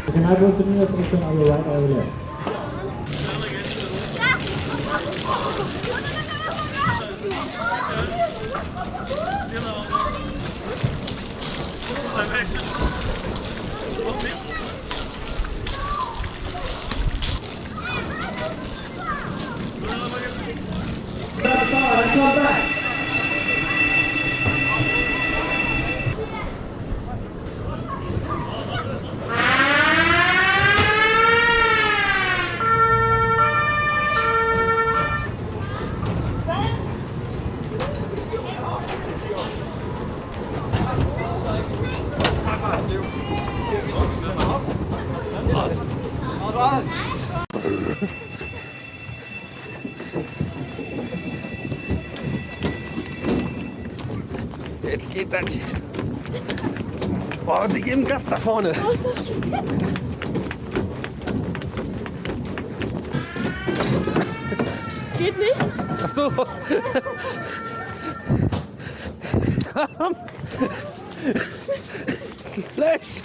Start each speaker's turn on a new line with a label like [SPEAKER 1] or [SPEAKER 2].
[SPEAKER 1] You can have what's in your section on your right or your left.
[SPEAKER 2] Jetzt geht das. Boah, die geben Gas da vorne.
[SPEAKER 3] Geht nicht?
[SPEAKER 2] Ach so. Komm. Flash.